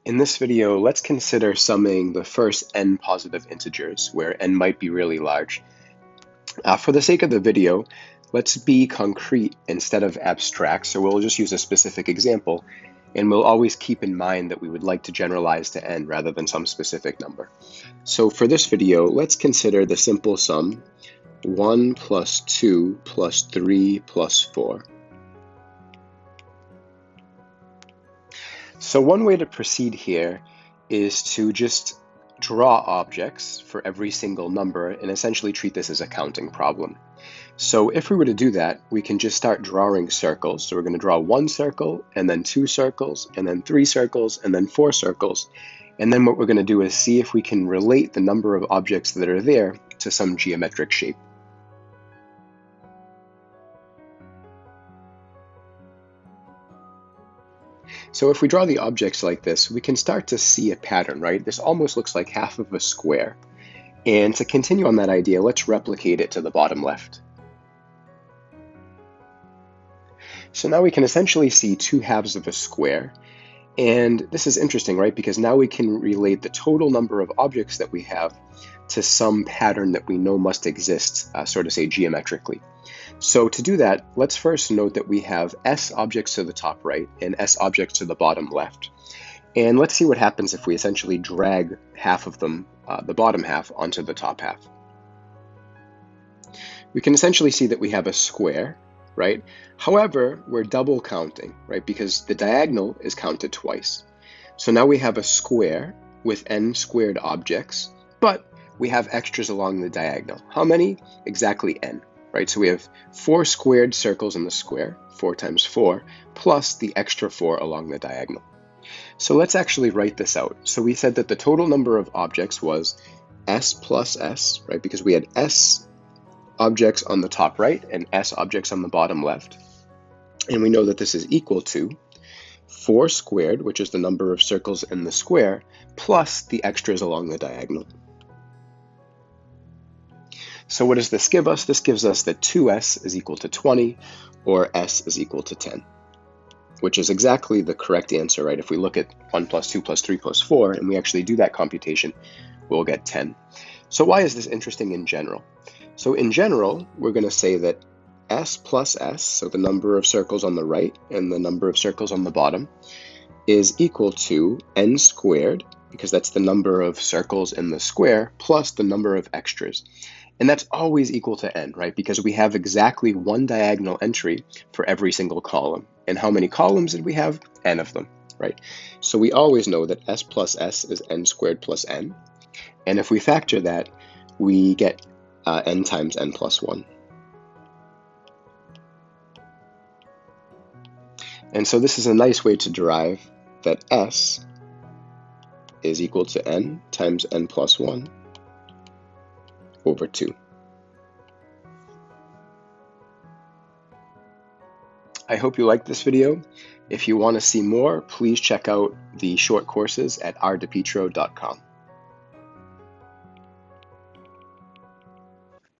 In this video, let's consider summing the first n positive integers, where n might be really large. For the sake of the video, let's be concrete instead of abstract, so we'll just use a specific example, and we'll always keep in mind that we would like to generalize to n rather than some specific number. So for this video, let's consider the simple sum 1 plus 2 plus 3 plus 4. So one way to proceed here is to just draw objects for every single number and essentially treat this as a counting problem. So if we were to do that, we can just start drawing circles. So we're going to draw one circle, and then two circles, and then three circles, and then four circles. And then what we're going to do is see if we can relate the number of objects that are there to some geometric shape. So if we draw the objects like this, we can start to see a pattern, right? This almost looks like half of a square. And to continue on that idea, let's replicate it to the bottom left. So now we can essentially see two halves of a square. And this is interesting, right? Because now we can relate the total number of objects that we have to some pattern that we know must exist, so to say, geometrically. So to do that, let's first note that we have S objects to the top right and S objects to the bottom left. And let's see what happens if we essentially drag half of them, the bottom half, onto the top half. We can essentially see that we have a square, right? However, we're double counting, right? Because the diagonal is counted twice. So now we have a square with n squared objects, but we have extras along the diagonal. How many? Exactly n. Right, so we have 4 squared circles in the square, 4 times 4, plus the extra 4 along the diagonal. So let's actually write this out. So we said that the total number of objects was S plus S, right, because we had S objects on the top right and S objects on the bottom left. And we know that this is equal to 4 squared, which is the number of circles in the square, plus the extras along the diagonal. So what does this give us? This gives us that 2s is equal to 20, or s is equal to 10, which is exactly the correct answer, right? If we look at 1 plus 2 plus 3 plus 4, and we actually do that computation, we'll get 10. So why is this interesting in general? So in general, we're going to say that s plus s, so the number of circles on the right and the number of circles on the bottom, is equal to n squared, because that's the number of circles in the square, plus the number of extras. And that's always equal to n, right? Because we have exactly one diagonal entry for every single column. And how many columns did we have? N of them, right? So we always know that s plus s is n squared plus n. And if we factor that, we get n times n plus 1. And so this is a nice way to derive that s is equal to n times n plus 1 over 2. I hope you liked this video. If you want to see more, please check out the short courses at rdepetro.com.